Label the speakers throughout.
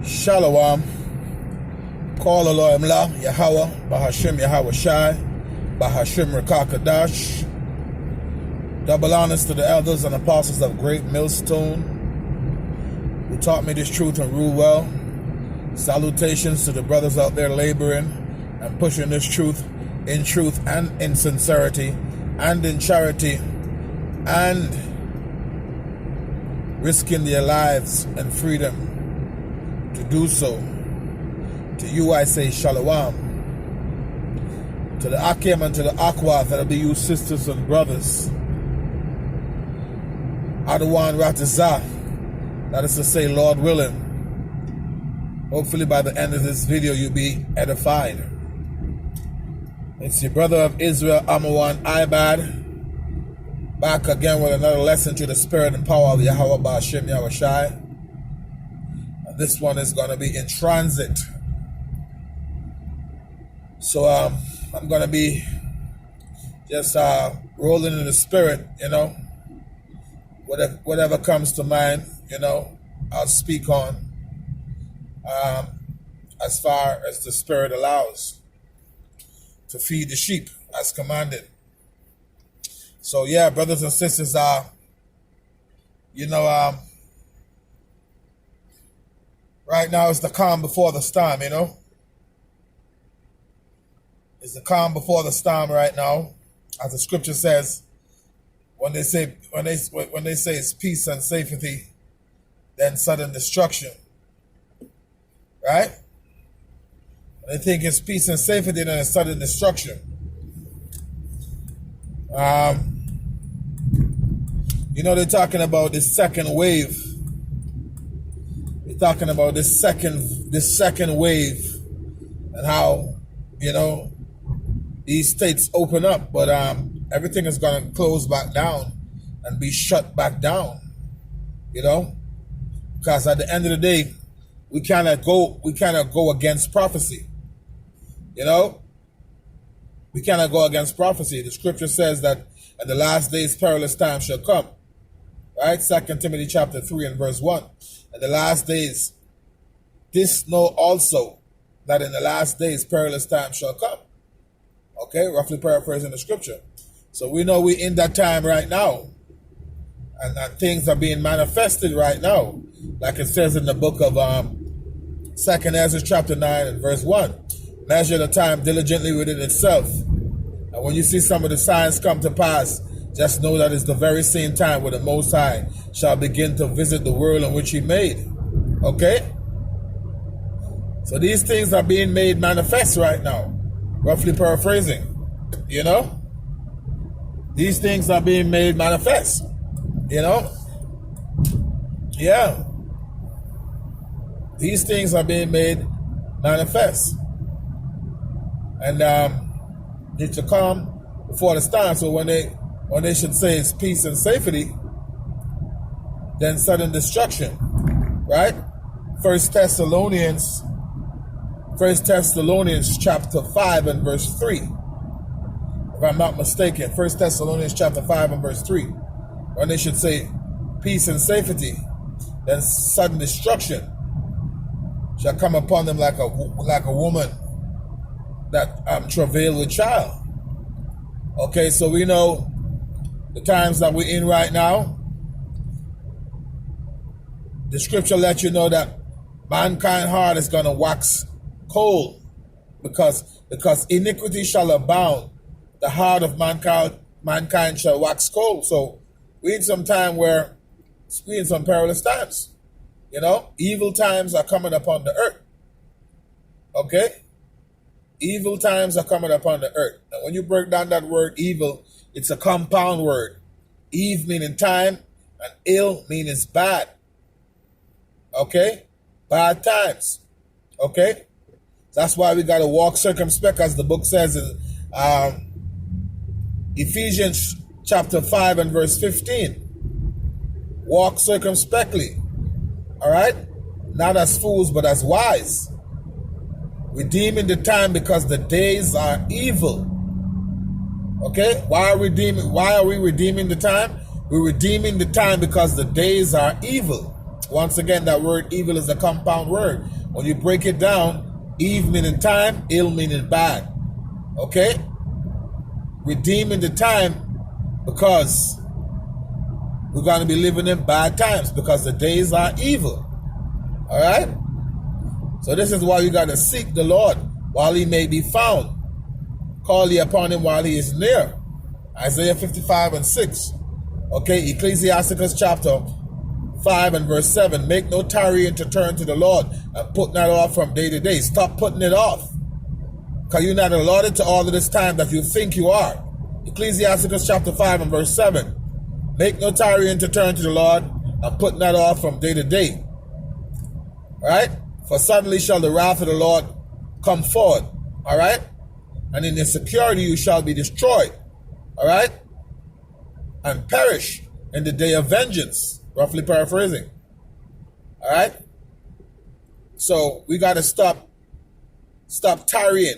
Speaker 1: Shalom. Call Elohim La, Yahweh, Bahashim Yahweh Shai, Bahashim Rakakadash. Double honors to the elders and apostles of Great Millstone, who taught me this truth and rule well. Salutations to the brothers out there laboring and pushing this truth and in sincerity and in charity and risking their lives and freedom to do so. To you I say Shalom. To the Akim and to the Aqua, that'll be you sisters and brothers. Adawan Ratazah, that is to say, Lord willing. Hopefully by the end of this video you'll be edified. It's your brother of Israel, Amawan Ibad, back again with another lesson to the spirit and power of Yahweh Ba'ashim Yahweh Shai. And this one is going to be in transit. So I'm going to be just rolling in the spirit, whatever comes to mind, I'll speak on as far as the spirit allows to feed the sheep as commanded. So yeah, brothers and sisters, right now it's the calm before the storm, It's the calm before the storm right now. As the scripture says, when they say it's peace and safety, then sudden destruction. Right? When they think it's peace and safety, then it's sudden destruction. They're talking about this second wave. They're talking about this second wave and how, these states open up, but everything is going to close back down and be shut back down, because at the end of the day, we cannot go against prophecy, we cannot go against prophecy. The scripture says that at the last days perilous times shall come, right? 2 Timothy chapter 3 and verse 1. In the last days, this know also that in the last days perilous times shall come. Okay, roughly paraphrasing the scripture. So we know we're in that time right now. And things are being manifested right now. Like it says in the book of 2nd Ezra chapter 9 and verse 1. Measure the time diligently within itself. And when you see some of the signs come to pass, just know that it's the very same time where the Most High shall begin to visit the world in which He made. Okay? So these things are being made manifest right now. Roughly paraphrasing, These things are being made manifest, Yeah. These things are being made manifest. And it's a calm before the storm. So when they should say it's peace and safety, then sudden destruction, right? First Thessalonians chapter 5 and verse 3. If I'm not mistaken, 1 Thessalonians chapter 5 and verse 3. When they should say peace and safety, then sudden destruction shall come upon them like a woman that travailed with child. Okay, so we know the times that we're in right now. The scripture lets you know that mankind heart is going to wax cold because iniquity shall abound. The heart of mankind shall wax cold. So we're in some time where we're in some perilous times. Evil times are coming upon the earth. Okay? Evil times are coming upon the earth. Now when you break down that word evil, it's a compound word. Eve meaning time and ill meaning bad. Okay? Bad times. Okay? That's why we got to walk circumspect, as the book says in Ephesians chapter 5 and verse 15. Walk circumspectly. All right? Not as fools, but as wise. Redeeming the time because the days are evil. Okay? Why are we redeeming the time? We're redeeming the time because the days are evil. Once again, that word evil is a compound word. When you break it down, evil meaning time, ill meaning bad. Okay? Redeeming the time because we're going to be living in bad times because the days are evil. All right? So this is why you got to seek the Lord while he may be found. Call ye upon him while he is near. Isaiah 55 and 6. Okay, Ecclesiasticus chapter 5 and verse 7. Make no tarrying to turn to the Lord and put not off from day to day. Stop putting it off. Because you're not allotted to all of this time that you think you are. Ecclesiasticus chapter 5 and verse 7. Make no tarrying to turn to the Lord and put not off from day to day. Right? For suddenly shall the wrath of the Lord come forth. All right? And in insecurity you shall be destroyed. All right? And perish in the day of vengeance. Roughly paraphrasing. All right? So we got to stop tarrying.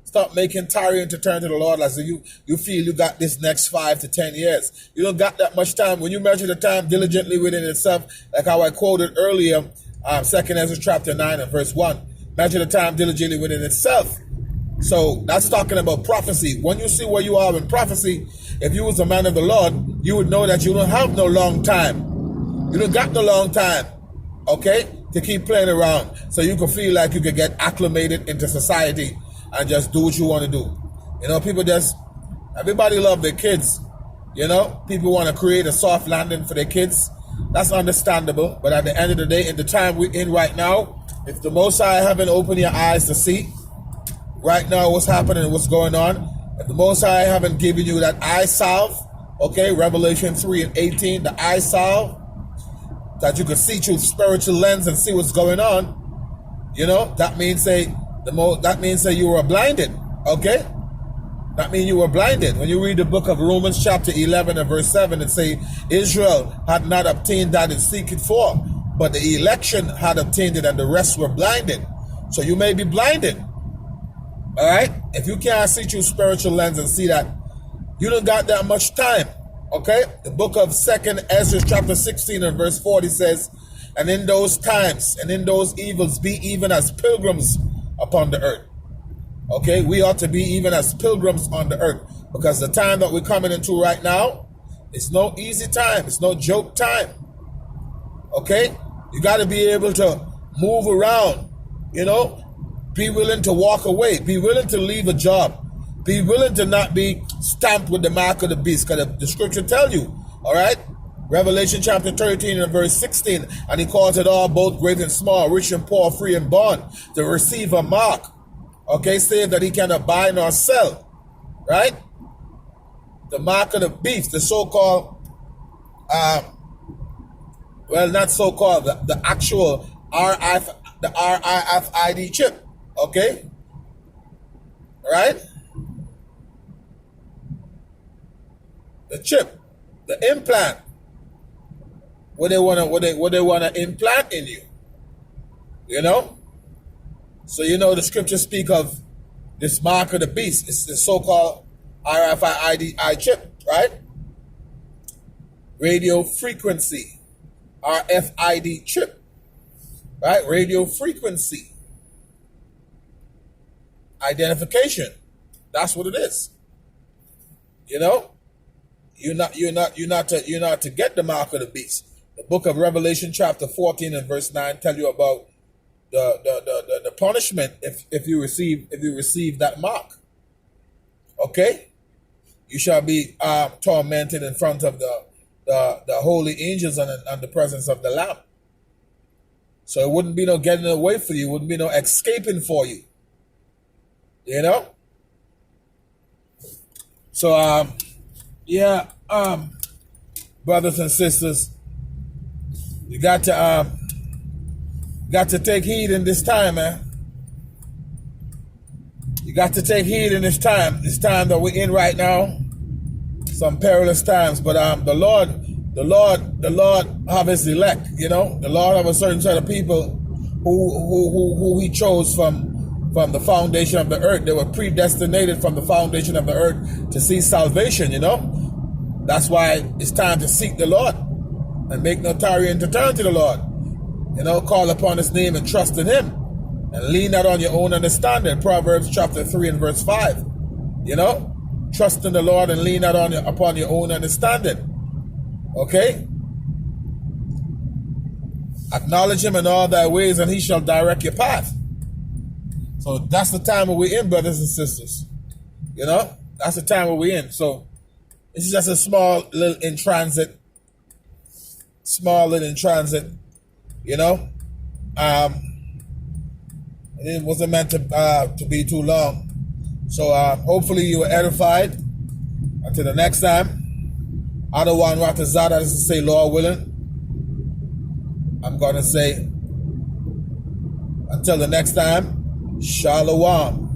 Speaker 1: Stop making tarrying to turn to the Lord as you feel you got this next 5 to 10 years. You don't got that much time. When you measure the time diligently within itself, like how I quoted earlier, 2 Ezra chapter 9 and verse 1. Measure the time diligently within itself. So that's talking about prophecy. When you see where you are in prophecy, if you was a man of the Lord, you would know that you don't have no long time. You don't got no long time, okay, to keep playing around. So you can feel like you can get acclimated into society and just do what you want to do. You know, everybody love their kids. You know, people want to create a soft landing for their kids. That's understandable. But at the end of the day, in the time we're in right now, if the Most High haven't opened your eyes to see right now what's happening, what's going on, if the Most High haven't given you that eye salve, okay, Revelation 3 and 18, the eye salve, that you can see through spiritual lens and see what's going on, you know, that means you were blinded, okay? That means you were blinded. When you read the book of Romans chapter 11 and verse 7, it say, Israel had not obtained that it seeketh for, but the election had obtained it and the rest were blinded. So you may be blinded. All right? If you can't see through spiritual lens and see that, you don't got that much time. Okay? The book of 2 Ezra chapter 16 and verse 40 says, and in those times and in those evils be even as pilgrims upon the earth. Okay? We ought to be even as pilgrims on the earth, because the time that we're coming into right now, it's no easy time. It's no joke time. Okay? You got to be able to move around, you know? Be willing to walk away. Be willing to leave a job. Be willing to not be stamped with the mark of the beast. Because the scripture tell you, all right? Revelation chapter 13 and verse 16. And he calls it all, both great and small, rich and poor, free and bond, to receive a mark. Okay, save that he cannot buy nor sell. Right? The mark of the beast, the so-called, well, not so-called, the actual RFID chip. Okay? Right? The chip, the implant. What they wanna implant in you. You know? So you know the scriptures speak of this mark of the beast. It's the so-called RFID chip, right? Radio frequency. RFID chip. Right? Radio frequency. Identification. That's what it is. You know? You're not to get the mark of the beast. The book of Revelation chapter 14 and verse 9 tell you about the punishment if you receive that mark. Okay? You shall be tormented in front of the holy angels and the presence of the Lamb. So it wouldn't be no getting away for you, wouldn't be no escaping for you. You know? So brothers and sisters, you got to take heed in this time, man. You got to take heed in this time that we're in right now. Some perilous times, but the Lord have his elect, you know. The Lord have a certain set of people who he chose from the foundation of the earth. They were predestinated from the foundation of the earth to see salvation, you know. That's why it's time to seek the Lord and make no tarrying to turn to the Lord. Call upon his name and trust in him. And lean not on your own understanding. Proverbs chapter 3 and verse 5. Trust in the Lord and lean not upon your own understanding. Okay? Acknowledge him in all thy ways and he shall direct your path. So that's the time where we're in, brothers and sisters. That's the time where we're in. So this is just a small little in transit. It wasn't meant to be too long. So hopefully you were edified. Until the next time, Adawan Ratazada, is to say, Lord willing, I'm going to say, until the next time, Shalom.